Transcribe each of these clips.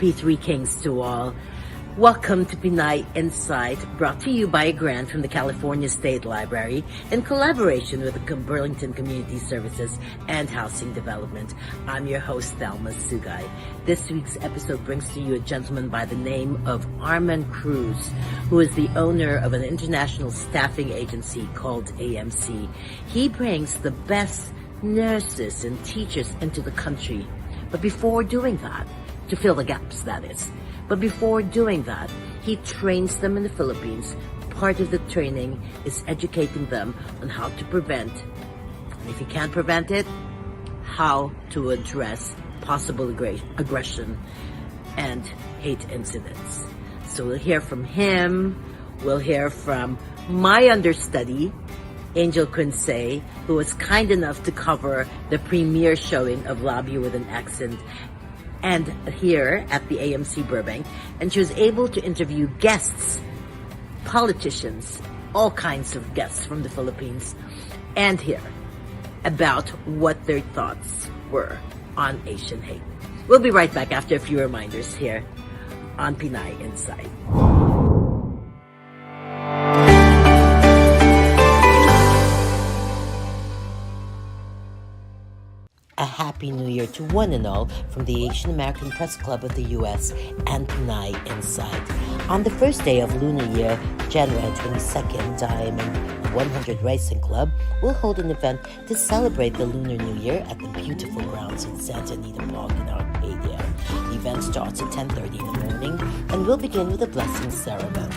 Happy Three Kings to all. Welcome to Pinay Insight, brought to you by a grant from the California State Library in collaboration with the Burlington Community Services and Housing Development. I'm your host, Thelma Sugay. This week's episode brings to you a gentleman by the name of Armand Cruz, who is the owner of an international staffing agency called AMC. He brings the best nurses and teachers into the country. But before doing that, to fill the gaps, that is. But before doing that, he trains them in the Philippines. Part of the training is educating them on how to prevent, and if you can't prevent it, how to address possible aggression and hate incidents. So we'll hear from him. We'll hear from my understudy, Angel Quince, who was kind enough to cover the premiere showing of Labyu with an accent and here at the AMC Burbank, and she was able to interview guests, politicians, all kinds of guests from the Philippines, and hear about what their thoughts were on Asian hate. We'll be right back after a few reminders here on Pinay Insight. A Happy New Year to one and all from the Asian American Press Club of the U.S. and Pinay Insight. On the first day of Lunar Year, January 22nd, Diamond 100 Racing Club will hold an event to celebrate the Lunar New Year at the beautiful grounds in Santa Anita Park in Arcadia. The event starts at 10:30 in the morning and will begin with a blessing ceremony.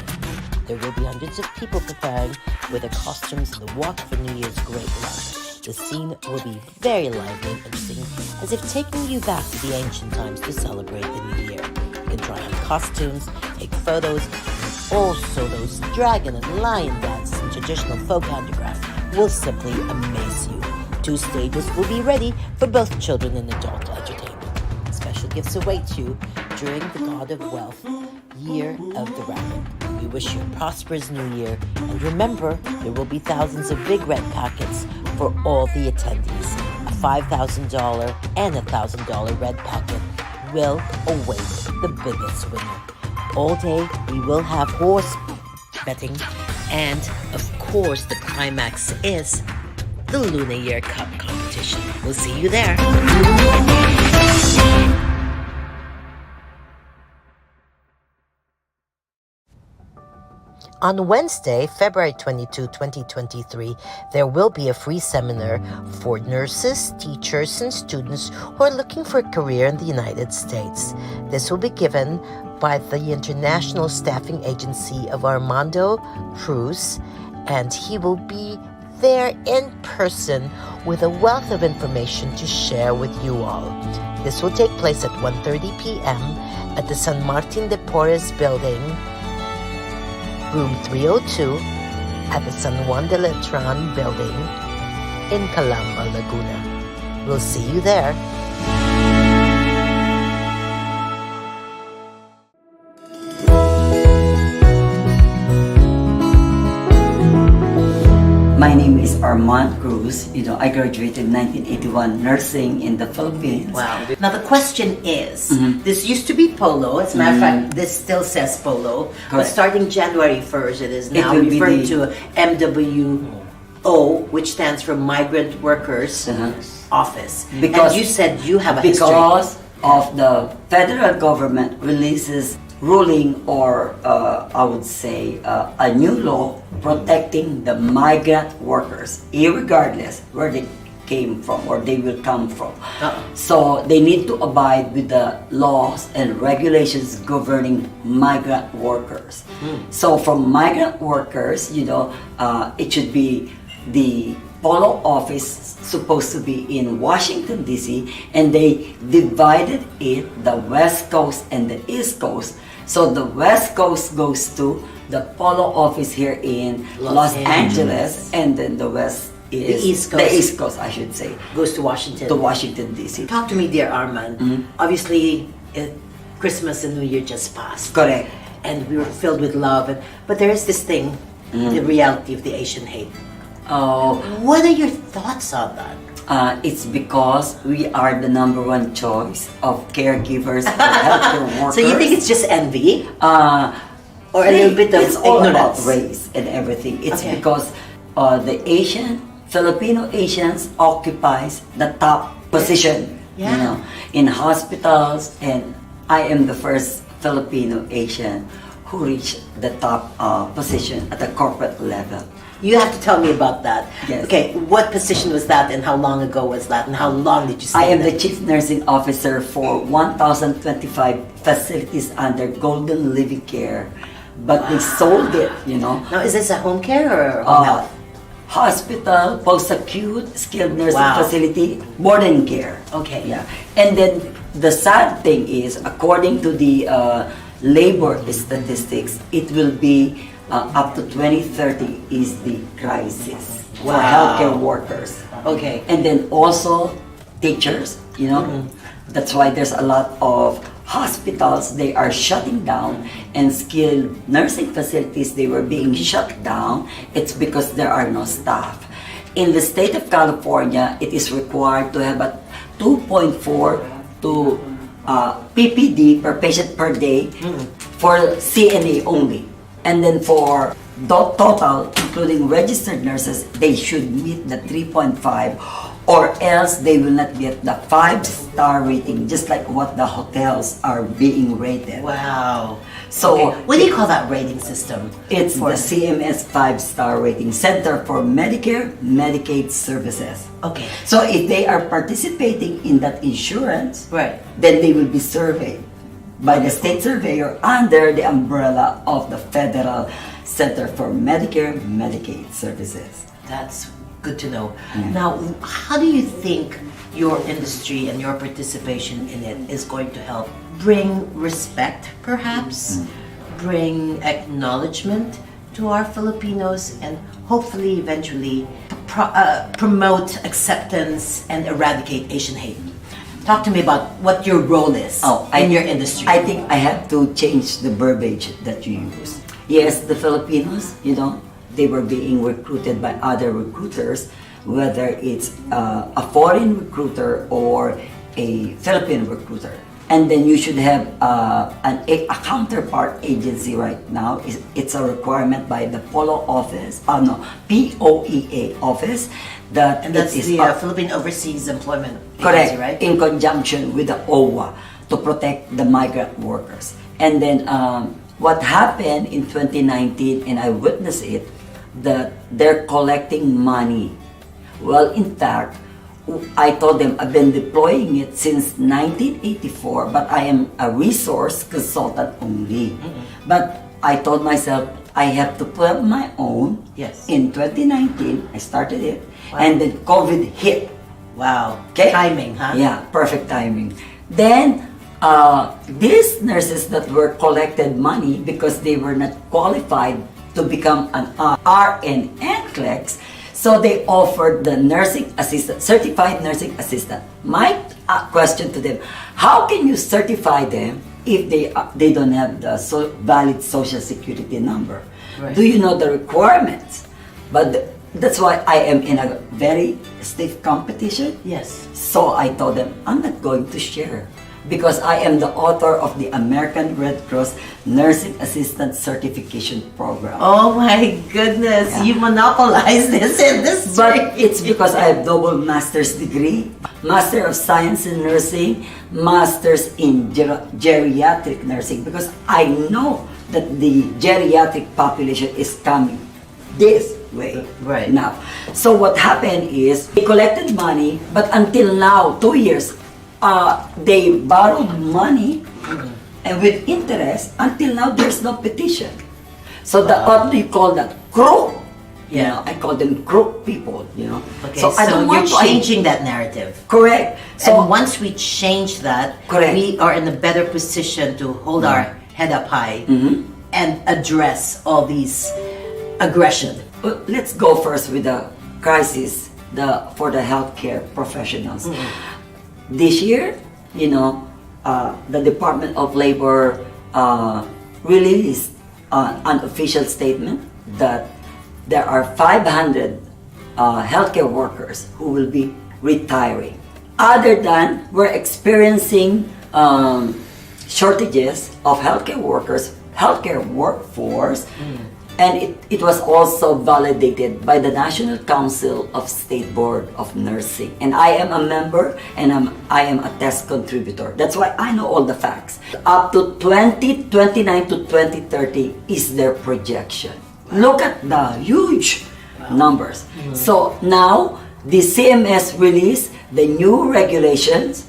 There will be hundreds of people preparing with their costumes in the walk for New Year's great luck. The scene will be very lively and interesting, as if taking you back to the ancient times to celebrate the new year. You can try on costumes, take photos, and also those dragon and lion dances and traditional folk handicraft will simply amaze you. 2 stages will be ready for both children and adult entertainment. Special gifts await you during the God of Wealth Year of the Rabbit. We wish you a prosperous new year, and remember, there will be thousands of big red packets for all the attendees. A $5,000 and a $1,000 red packet will await the biggest winner. All day we will have horse betting, and of course the climax is the Lunar Year Cup competition. We'll see you there. On Wednesday, February 22, 2023, there will be a free seminar for nurses, teachers, and students who are looking for a career in the United States. This will be given by the International Staffing Agency of Armando Cruz, and he will be there in person with a wealth of information to share with you all. This will take place at 1:30 p.m. at the San Martin de Porres building, room 302 at the San Juan de Letran building in Calamba, Laguna. We'll see you there. My name is Armand Cruz. I graduated in 1981 nursing in the Philippines. Wow. Now the question is, this used to be polo. As a matter of fact, this still says polo. Correct. But starting January 1st, it is now will be referred to MWO, which stands for Migrant Workers Office. Because and you said you have a history. Because of the federal government releases ruling, or I would say a new law protecting the migrant workers, irregardless where they came from or they will come from. So they need to abide with the laws and regulations governing migrant workers. So from migrant workers, it should be the polo office supposed to be in Washington, D.C., and they divided it, the West Coast and the East Coast. So the West Coast goes to the polo office here in Los Angeles, and then the West is the East Coast, I should say, goes to Washington. To Washington, D.C. Talk to me, dear Armand. Obviously, Christmas and New Year just passed. Correct. And we were filled with love. But there is this thing, the reality of the Asian hate. Oh, what are your thoughts on that? It's because we are the number one choice of caregivers for healthcare workers. So you think it's just envy? Uh, Or a little bit of it's all about ignorance? race and everything. It's Okay. because the Filipino Asians occupies the top position, Yeah. you know, in hospitals, and I am the first Filipino Asian who reached the top position at the corporate level. You have to tell me about that. Yes. Okay, what position was that and how long ago was that and how long did you stay I am the there? Chief Nursing Officer for 1,025 facilities under Golden Living Care, but they sold it, you know. Now, is this a home care or home health? Hospital, post-acute, skilled nursing Wow. facility, boarding care. Okay. Yeah. And then the sad thing is, according to the labor statistics, it will be up to 2030 is the crisis for Wow. healthcare workers. Okay. And then also teachers, you know. That's why there's a lot of hospitals, they are shutting down, and skilled nursing facilities, they were being shut down. It's because there are no staff. In the state of California, it is required to have a 2.4 to PPD per patient per day for CNA only. And then for total, including registered nurses, they should meet the 3.5, or else they will not get the 5-star rating, just like what the hotels are being rated. Wow. So Okay. What do you call that rating system? it's the CMS 5-star rating, Center for Medicare Medicaid Services. Okay. So if they are participating in that insurance, Right. then they will be surveyed by the state surveyor under the umbrella of the Federal Center for Medicare Medicaid Services. That's good to know. Now, how do you think your industry and your participation in it is going to help bring respect, perhaps, bring acknowledgement to our Filipinos, and hopefully eventually promote acceptance and eradicate Asian hate? Talk to me about what your role is in your industry. I think I have to change the verbiage that you use. Yes, the Filipinos, you know, they were being recruited by other recruiters, whether it's a foreign recruiter or a Philippine recruiter. And then you should have a counterpart agency right now. It's a requirement by the POLO office, POEA office. and that's it is the Philippine Overseas Employment correct, Agency, right? in conjunction with the OWA to protect the migrant workers. And then what happened in 2019, and I witnessed it, that they're collecting money. Well, in fact, I told them I've been deploying it since 1984, but I am a resource consultant only. But I told myself I have to put up my own. Yes. In 2019, I started it, Wow. and then COVID hit. Wow. Okay? Timing, huh? Yeah, perfect timing. Then, these nurses that were collected money because they were not qualified to become an RN NCLEX, so they offered the nursing assistant, certified nursing assistant. My question to them, how can you certify them if they don't have the valid social security number? Right. Do you know the requirements? But that's why I am in a very stiff competition. Yes. So I told them, I'm not going to share because I am the author of the American Red Cross Nursing Assistant Certification Program. Oh my goodness, Yeah. you monopolize this industry. But it's because I have double master's degree, Master of Science in Nursing, Master's in Geriatric Nursing, because I know that the geriatric population is coming this way Right. now. So what happened is they collected money, but until now, 2 years, they borrowed money and with interest. Until now, there's no petition. So what do you call that? Crook. You Yeah. know, I call them crook people. You know. Okay, so I so don't you're want to. changing that narrative. Correct. So once we change that, Correct. we are in a better position to hold our head up high and address all these aggression. Well, let's go first with the crisis for the healthcare professionals. This year, you know, the Department of Labor released an official statement that there are 500 healthcare workers who will be retiring. Other than we're experiencing shortages of healthcare workers, healthcare workforce, and it was also validated by the National Council of State Board of Nursing. And I am a member, and I am a test contributor. That's why I know all the facts. Up to 2029 to 2030 is their projection. Look at the huge numbers. So now the CMS released the new regulations,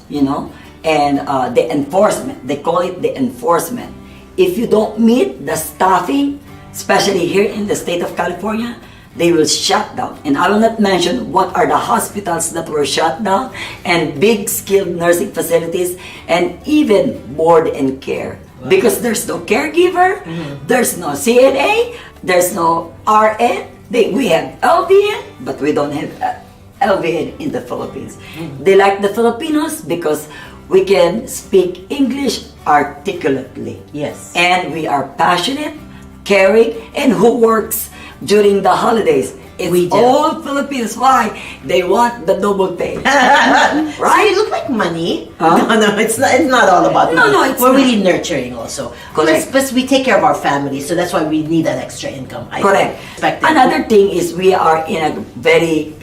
and the enforcement. They call it the enforcement. If you don't meet the staffing, especially here in the state of California, they will shut down. And I will not mention what are the hospitals that were shut down, and big skilled nursing facilities, and even board and care. Because there's no caregiver, there's no CNA, there's no RN. We have LVN, but we don't have LVN in the Philippines. They like the Filipinos because we can speak English articulately. Yes. And we are passionate, caring, and who works during the holidays. It's We do. all Filipinos. Why? They want the double pay. Right? So Right? you look like money. Huh? No, it's not. It's not all about No, money. no, it's We're not. really nurturing also. Correct. Plus we take care of our family, so that's why we need that extra income. I Correct. expect it. Another thing is we are in a very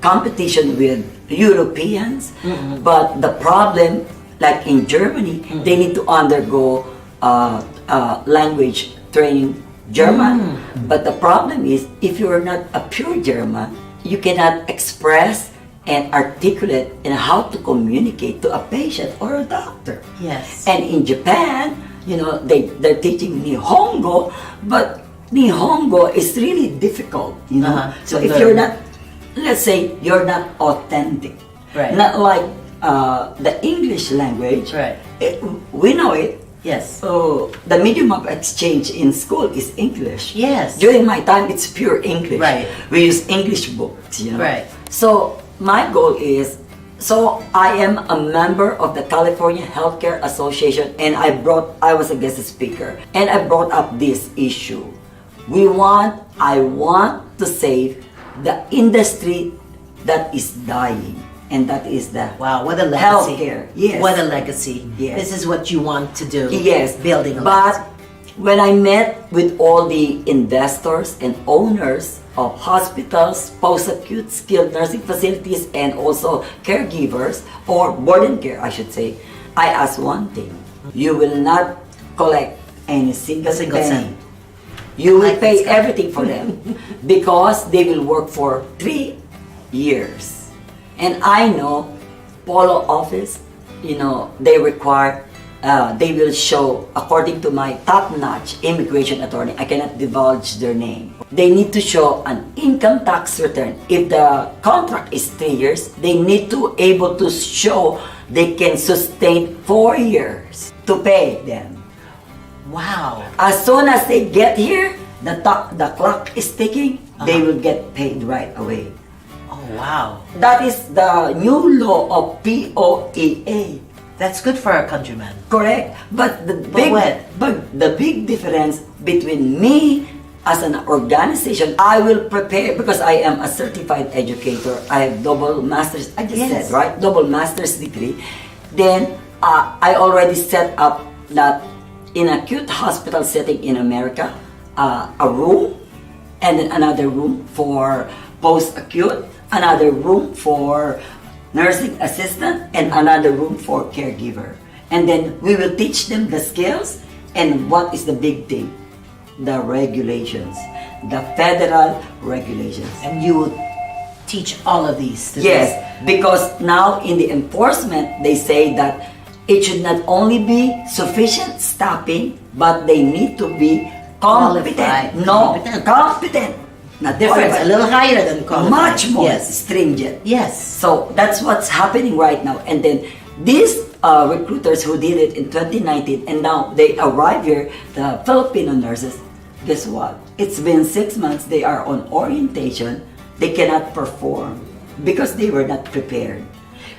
competition with Europeans, but the problem, like in Germany, they need to undergo language training, German. But the problem is, if you're not a pure German, you cannot express and articulate in how to communicate to a patient or a doctor. Yes. And in Japan, they're teaching Nihongo, but Nihongo is really difficult, So to if learn. you're not, let's say you're not authentic, Right. not like the English language, Right. We know it. Yes. So the medium of exchange in school is English. Yes. During my time, it's pure English. Right. We use English books, Right. So my goal is, I am a member of the California Healthcare Association, and I was a guest speaker, and I brought up this issue. I want to save the industry that is dying. And that is the Wow, what a legacy. healthcare. Yes. What a legacy. Yes. This is what you want to do. Yes, Building a but when I met with all the investors and owners of hospitals, post-acute skilled nursing facilities, and also caregivers, or board and care, I should say, I asked one thing. You will not collect any single Single penny. cent. You will Like pay this guy. everything for them because they will work for 3 years. And I know Polo office, they require, they will show, according to my top-notch immigration attorney, I cannot divulge their name. They need to show an income tax return. If the contract is 3 years, they need to able to show they can sustain 4 years to pay them. Wow. As soon as they get here, the clock is ticking, they will get paid right away. Oh, wow. That is the new law of POEA. That's good for our countrymen. Correct. But what? the big difference between me as an organization, I will prepare because I am a certified educator. I have double master's. I just Yes. said, right? Double master's degree. Then I already set up that in acute hospital setting in America, a room, and then another room for post-acute, another room for nursing assistant, and another room for caregiver. And then we will teach them the skills and what is the big thing, the regulations, the federal regulations. And you will teach all of these to Yes, this. because now in the enforcement, they say that it should not only be sufficient staffing, but they need to be competent. Qualified. No, Competent. competent. Not Difference, qualified. a little higher than qualified. Much more Yes. stringent. Yes. So that's what's happening right now. And then these recruiters who did it in 2019, and now they arrive here, the Filipino nurses, guess what? It's been 6 months, they are on orientation, they cannot perform because they were not prepared.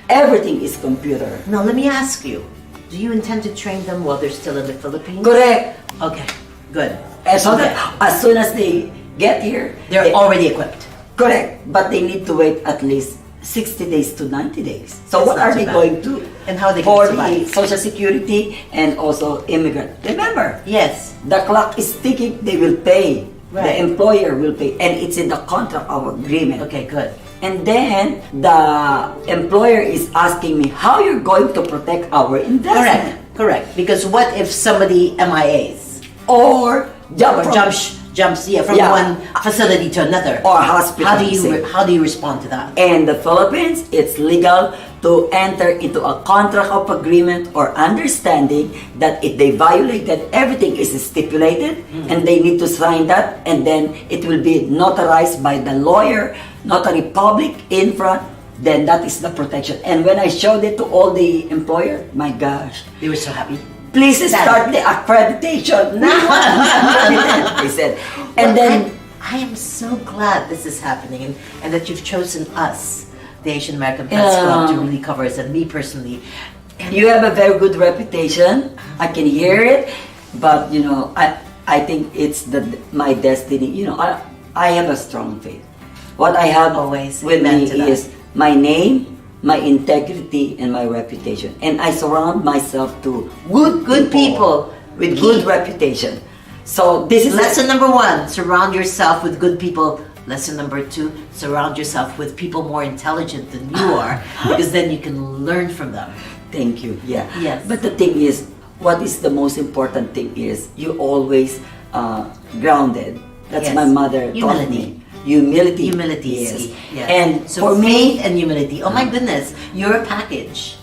Everything is computer. Now, let me ask you, do you intend to train them while they're still in the Philippines? Correct. Okay, good. And so Okay. that as soon as they get here, They're already equipped. correct, but they need to wait at least 60 days to 90 days. So That's what not are too they bad. going to? And how they for can the survive. Social Security and also immigrant. Remember, Yes. the clock is ticking, they will pay. Right. The employer will pay. And it's in the contract of agreement. Okay, good. And then the employer is asking me how you're going to protect our investment. Correct. Because what if somebody MIAs? Or jump from- Jumps from Yeah. one facility to another. or hospital. How do you respond to that? In the Philippines, it's legal to enter into a contract of agreement or understanding that if they violated, everything is stipulated and they need to sign that, and then it will be notarized by the lawyer, notary public in front. Then that is the protection. And when I showed it to all the employer, my gosh, They were so happy. please start the accreditation. They said. And then I am so glad this is happening and that you've chosen us, the Asian American Press Club, to really cover us, and me personally. And you have a very good reputation. I can hear it, but you know, I think it's my destiny. You know, I have a strong faith. What I have Always with amen me to that. is my name, my integrity, and my reputation. And I surround myself to good people with Key. good reputation. So this is lesson number 1, surround yourself with good people. Lesson number 2, surround yourself with people more intelligent than you are, because then you can learn from them. Thank you. Yeah. Yes. But the thing is, what is the most important thing is you always grounded. That's Yes. my mother taught Humility. me. Humility. Humility is Yes. key. Yes. And so for faith me, and humility. Oh my goodness, you're a package.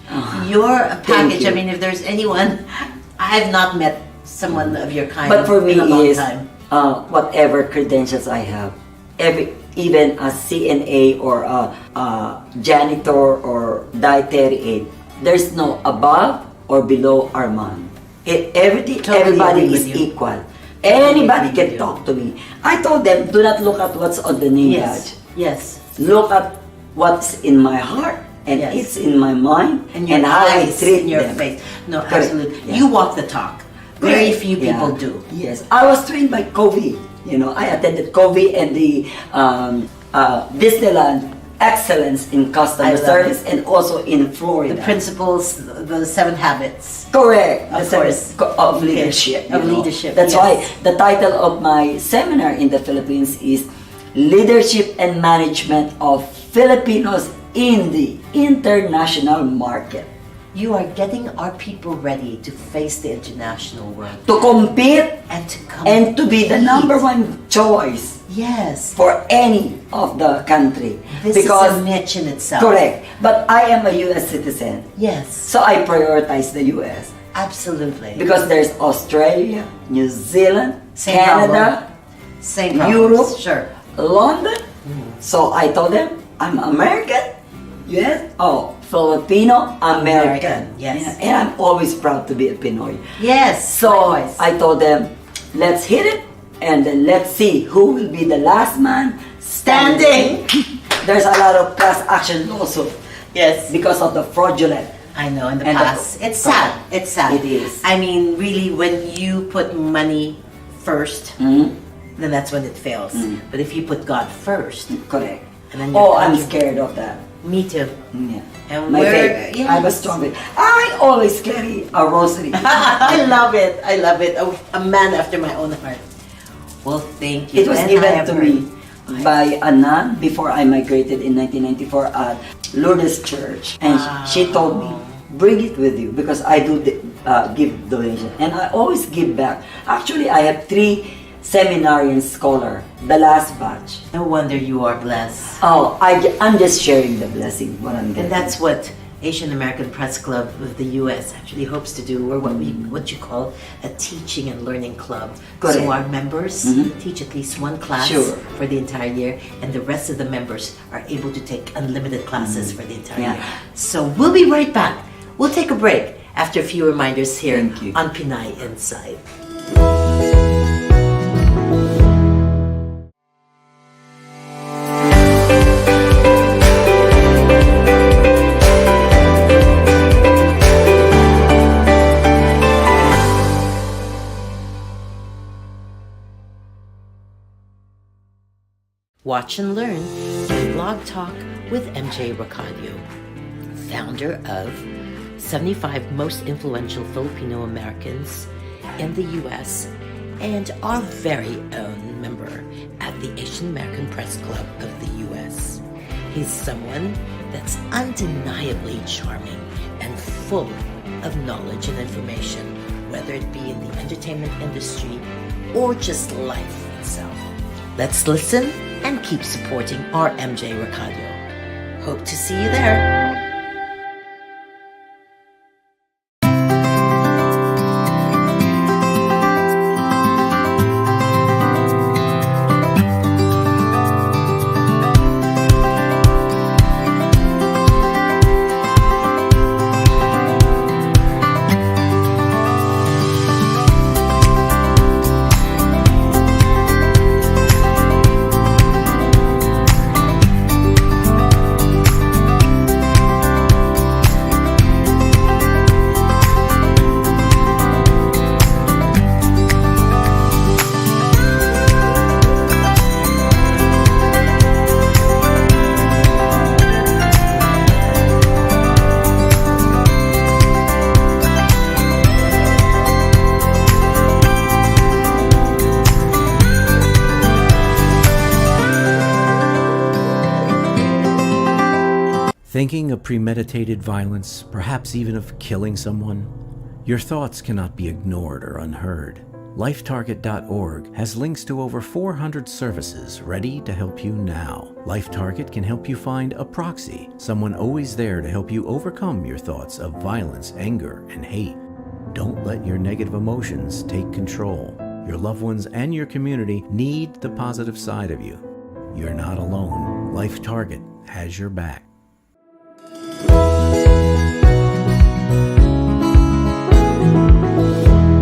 You're a Thank package. I you. mean, if there's anyone, I have not met someone of your kind but for me in a long is time. whatever credentials I have, even a CNA or a janitor or dietary aid, there's no above or below Armand. Totally Everybody agree is with you. equal. Totally Anybody agree can with you. talk to me. I told them, do not look at what's on the name Yes. badge. Yes. Look at what's in my heart and Yes. it's in my mind And your how I eyes treat in your them. face. No, Correct. absolutely. Yeah. You walk the talk. Very Correct. few people Yeah. do. Yes, I was trained by Covey. You know, I attended Covey and the Disneyland Excellence in I Customer love Service and also in Florida. The principles, the 7 habits. Correct. Of The course. service of leadership. Of you know. leadership, That's yes. why the title of my seminar in the Philippines is Leadership and Management of Filipinos in the International Market. You are getting our people ready to face the international world To compete and to come and to be the number one choice Yes. for any of the country. This is a niche in itself. correct. But I am a U.S. citizen, Yes. so I prioritize the U.S. Absolutely. because there's Australia, New Zealand, Same Canada, Same problems. Europe, Sure. London. So I told them I'm American. Yes. Oh, Filipino American. Yes. Yeah, and I'm always proud to be a Pinoy. Yes. So likewise. I told them, let's hit it, and then let's see who will be the last man standing. There's a lot of class action also yes. because of the fraudulent. I know in the And past. It's sad. It's sad. It is. I mean, really, when you put money first, Mhm. then that's when it fails. But if you put God first, Correct. and then Oh, I'm scared of that. Me too. Yeah. And My we're- faith. yes. I have a strong faith. I always carry a rosary. I love it. I love it. A man after my own heart. Well, thank you. It was And I given have to heard- me by a nun before I migrated in 1994 at Lourdes Church. And she told me, bring it with you because I do give donation. And I always give back. Actually, I have 3 seminarian scholar, the last batch. No wonder you are blessed. Oh, I'm just sharing the blessing, what I'm getting. And that's what Asian American Press Club of the U.S. actually hopes to do. We're what you call a teaching and learning club. Correct. So our members teach at least one class Sure. for the entire year, and the rest of the members are able to take unlimited classes for the entire Yeah. year. So we'll be right back. We'll take a break after a few reminders here Thank you. on Pinay Inside. Watch and learn. Blog Talk with MJ Rocadio, founder of 75 Most Influential Filipino Americans in the U.S. and our very own member at the Asian American Press Club of the U.S. He's someone that's undeniably charming and full of knowledge and information, whether it be in the entertainment industry or just life itself. Let's listen and keep supporting our MJ Rocadio. Hope to see you there. Thinking of premeditated violence, perhaps even of killing someone? Your thoughts cannot be ignored or unheard. LifeTarget.org has links to over 400 services ready to help you now. LifeTarget can help you find a proxy, someone always there to help you overcome your thoughts of violence, anger, and hate. Don't let your negative emotions take control. Your loved ones and your community need the positive side of you. You're not alone. LifeTarget has your back.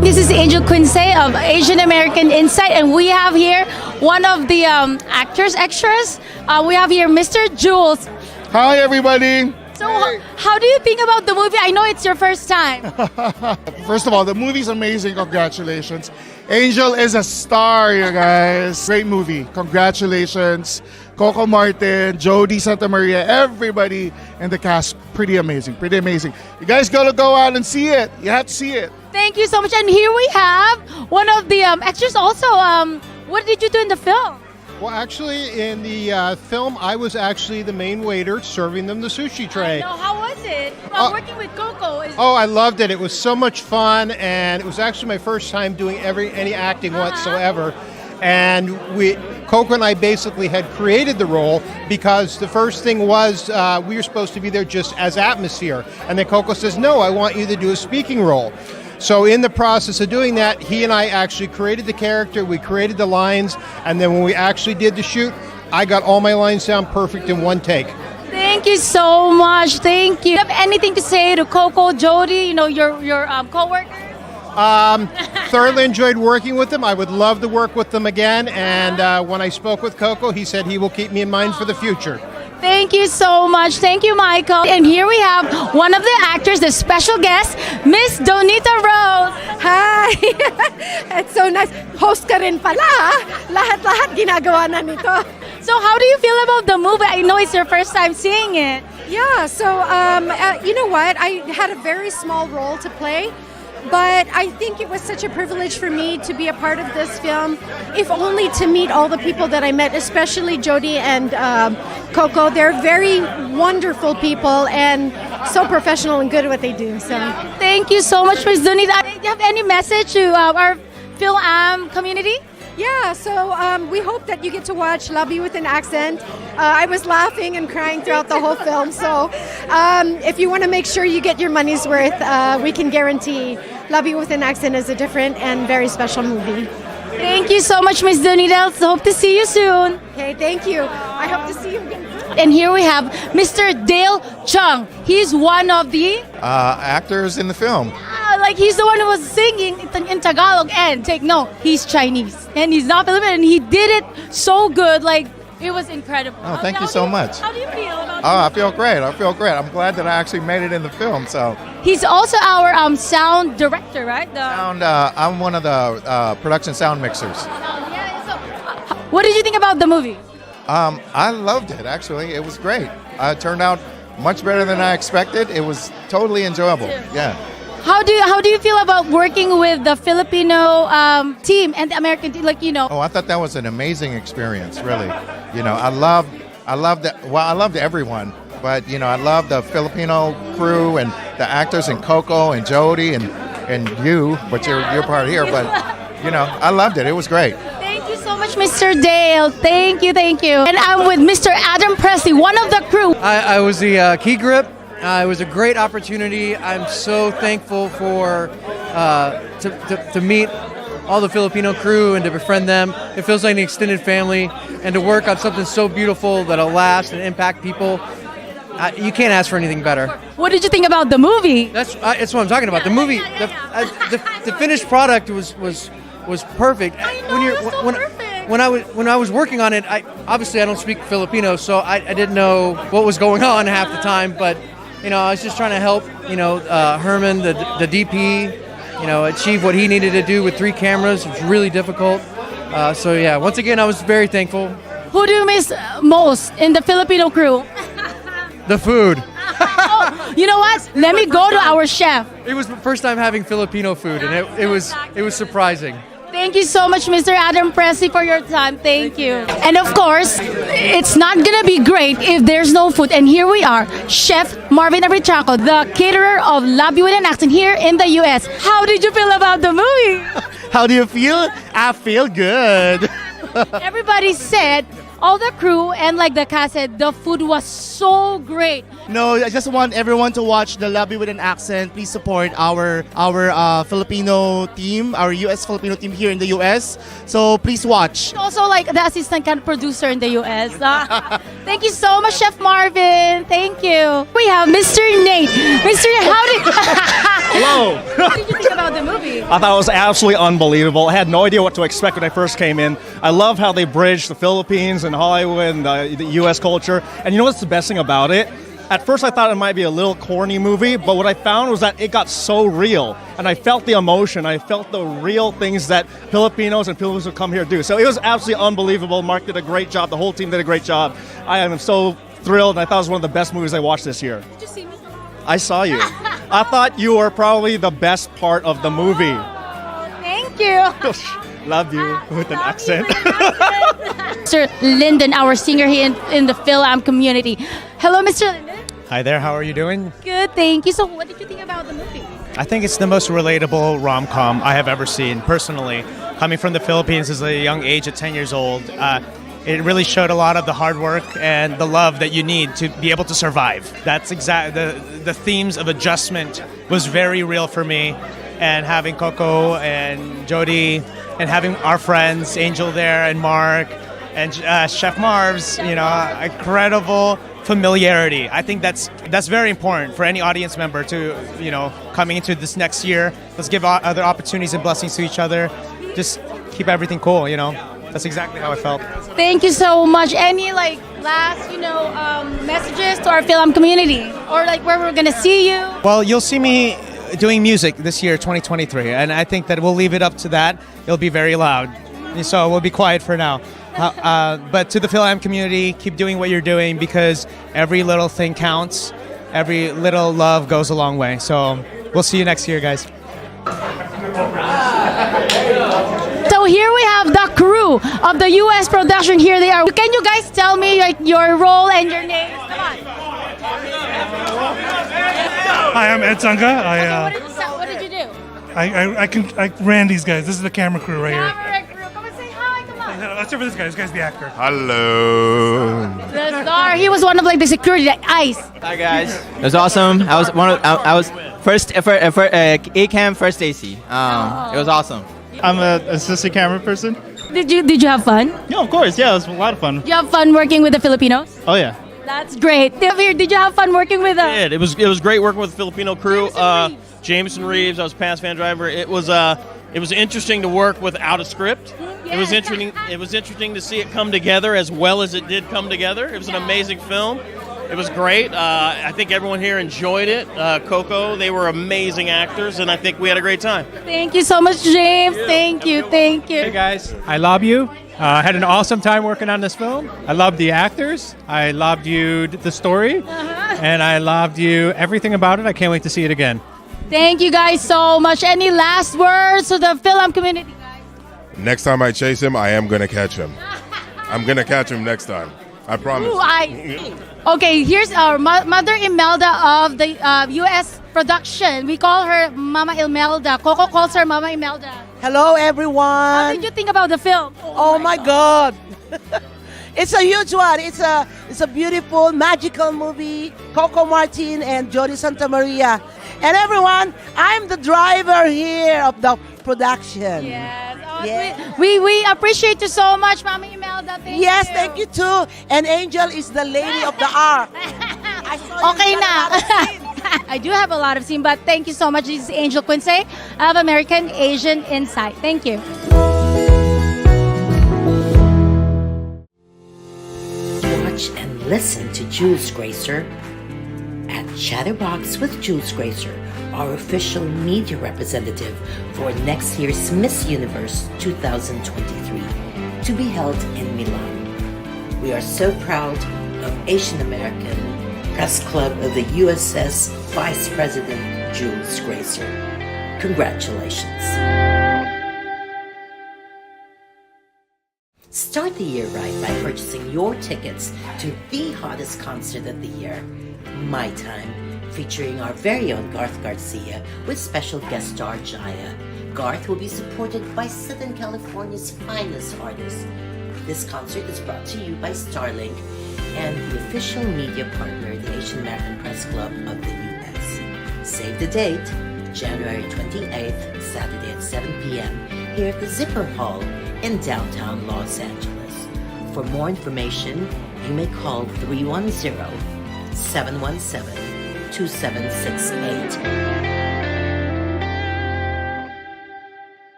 This is Angel Quince of Asian American Insight, and we have here one of the extras. We have here Mr. Jules. Hi, everybody. So, how do you think about the movie? I know it's your first time. First of all, the movie's amazing. Congratulations. Angel is a star, you guys. Great movie. Congratulations. Coco Martin, Jody Santa Maria, everybody in the cast. Pretty amazing. Pretty amazing. You guys gotta go out and see it. You have to see it. Thank you so much. And here we have one of the extras also. What did you do in the film? Well, actually, in the film, I was actually the main waiter serving them the sushi tray. I know. How was it? Working with Coco. I loved it. It was so much fun, and it was actually my first time doing any acting whatsoever. And Coco and I basically had created the role because the first thing was we were supposed to be there just as atmosphere. And then Coco says, no, I want you to do a speaking role. So in the process of doing that, he and I actually created the character, we created the lines, and then when we actually did the shoot, I got all my lines down perfect in one take. Thank you so much. Thank you. Do you have anything to say to Coco, Jody, your co-workers? Thoroughly enjoyed working with them. I would love to work with them again. And when I spoke with Coco, he said he will keep me in mind for the future. Thank you so much. Thank you, Michael. And here we have one of the actors, the special guest, Miss Donita Rose. Hi! It's so nice. Host ka rin pala. Lahat-lahat ginagawa na nito. So how do you feel about the movie? I know it's your first time seeing it. Yeah, so you know what? I had a very small role to play. But I think it was such a privilege for me to be a part of this film, if only to meet all the people that I met, especially Jody and Coco. They're very wonderful people and so professional and good at what they do. So, thank you so much, Ms. Donita. Do you have any message to our film community? Yeah, so we hope that you get to watch Labyu with an accent. I was laughing and crying throughout the whole film, so if you want to make sure you get your money's worth, we can guarantee Labyu with an accent is a different and very special movie. Thank you so much, Ms. Donita. Hope to see you soon. Okay, thank you. I hope to see you again. And here we have Mr. Dale Chung. He's one of the actors in the film. Like he's the one who was singing in Tagalog, and take note, he's Chinese and he's not Filipino, and he did it so good. Like it was incredible. Oh, thank you so much. How do you feel about it? I feel great. I'm glad that I actually made it in the film. So he's also our sound director, right? I'm one of the production sound mixers. What did you think about the movie? I loved it, actually. It was great. It turned out much better than I expected. It was totally enjoyable. Yeah. How do you feel about working with the Filipino team and the American team? Like, Oh, I thought that was an amazing experience, really. I loved everyone. But, I love the Filipino crew and the actors and Coco and Jody and you, but you're part here. But, I loved it. It was great. Thank you so much, Mr. Dale. Thank you. And I'm with Mr. Adam Presley, one of the crew. I was the key grip. It was a great opportunity. I'm so thankful for to meet all the Filipino crew and to befriend them. It feels like an extended family, and to work on something so beautiful that'll last and impact people. You can't ask for anything better. What did you think about the movie? That's what I'm talking about. The movie, the finished product was perfect. I know, it was so perfect. When I was working on it, I don't speak Filipino, so I didn't know what was going on half the time. But I was just trying to help Herman, the DP, achieve what he needed to do with 3 cameras. It was really difficult. So yeah, once again, I was very thankful. Who do you miss most in the Filipino crew? The food. Oh, you know what? Let me go to our chef. It was the first time having Filipino food, and it was surprising. Thank you so much, Mr. Adam Presley, for your time. Thank you. And of course, it's not gonna be great if there's no food. And here we are, Chef Marvin Abrichaco, the caterer of Labyu with an Accent here in the U.S. How did you feel about the movie? How do you feel? I feel good. Everybody said, all the crew and like the cast said, the food was so great. No, I just want everyone to watch the Labyu with an Accent. Please support our Filipino team, our U.S. Filipino team here in the U.S. So please watch. Also like the assistant producer in the U.S. Thank you so much, Chef Marvin. Thank you. We have Mr. Nate. Mr. Nate, how did Hello. what did you think about the movie? I thought it was absolutely unbelievable. I had no idea what to expect when I first came in. I love how they bridged the Philippines and Hollywood and the U.S. culture. And you know what's the best thing about it? At first I thought it might be a little corny movie, but what I found was that it got so real. And I felt the emotion. I felt the real things that Filipinos and Filipinos would come here to do. So it was absolutely unbelievable. Mark did a great job. The whole team did a great job. I am so thrilled, and I thought it was one of the best movies I watched this year. Did you see me? I saw you. I thought you were probably the best part of the movie. Thank you. Love you with an accent. Mr. Lyndon, our singer here in the Phil-Am community. Hello, Mr. Lyndon. Hi there, how are you doing? Good, thank you. So what did you think about the movie? I think it's the most relatable rom-com I have ever seen, personally. Coming from the Philippines as a young age at 10 years old, it really showed a lot of the hard work and the love that you need to be able to survive. That's the themes of adjustment was very real for me. And having Coco and Jody and having our friends, Angel there and Mark and Chef Marv's, incredible familiarity. I think that's very important for any audience member to, coming into this next year. Let's give other opportunities and blessings to each other. Just keep everything cool, That's exactly how I felt. Thank you so much. Any last, messages to our film community, or where we're gonna see you? Well, you'll see me doing music this year, 2023, and I think that we'll leave it up to that. It'll be very loud, so we'll be quiet for now. But to the Phil-Am community, keep doing what you're doing because every little thing counts. Every little love goes a long way. So we'll see you next year, guys. So here we have the crew of the U.S. production. Here they are. Can you guys tell me your role and your names? Come on. Hi, I'm Ed Sanga. What did you do? I ran these guys. This is the camera crew right here. Camera crew. Come and say hi. Come on. Let's hear for this guy. This guy's the actor. Hello. The star. He was one of the security, ICE. Hi guys. It was awesome. I was first A-cam, first AC. It was awesome. I'm an assistant camera person. Did you have fun? Yeah, of course. Yeah, it was a lot of fun. Did you have fun working with the Filipinos? Oh yeah. That's great. Did you have fun working with them? It was great working with the Filipino crew. Jameson Reeves, I was past van driver. It was interesting to work without a script. Yes. It was interesting to see it come together as well as it did come together. It was an amazing film. It was great. I think everyone here enjoyed it. Coco, they were amazing actors, and I think we had a great time. Thank you so much, James. Thank you. Hey guys, I love you, I had an awesome time working on this film. I loved the actors. I loved the story. And I loved everything about it. I can't wait to see it again. Thank you guys so much. Any last words to the film community, guys? Next time I chase him, I am going to catch him. I'm going to catch him next time. I promise. Okay, here's our Mother Imelda of the U.S. production. We call her Mama Imelda. Coco calls her Mama Imelda. Hello, everyone. How did you think about the film? Oh my God. It's a huge one. It's a beautiful, magical movie. Coco Martin and Jody Santa Maria. And everyone, I'm the driver here of the production. Yes. We appreciate you so much, Mama Imelda. Thank you. Thank you too. And Angel is the lady of the ark. Okay na. I do have a lot of scene, but thank you so much. This is Angel Quince of American Asian Insight. Thank you. Watch and listen to Jules Gracer at Chatterbox with Jules Gracer, our official media representative for next year's Miss Universe 2023, to be held in Milan. We are so proud of Asian American Press Club of the USS Vice President Jules Gracer. Congratulations. Start the year right by purchasing your tickets to the hottest concert of the year, My Time, featuring our very own Garth Garcia with special guest star Jaya. Garth will be supported by Southern California's finest artists. This concert is brought to you by Starlink and the official media partner, the Asian American Press Club of the U.S. Save the date, January 28th, Saturday at 7 p.m. here at the Zipper Hall in downtown Los Angeles. For more information, you may call 310-717-2768.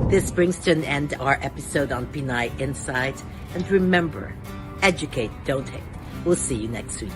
This brings to an end our episode on Pinay Insight. And remember, educate, don't hate. We'll see you next week.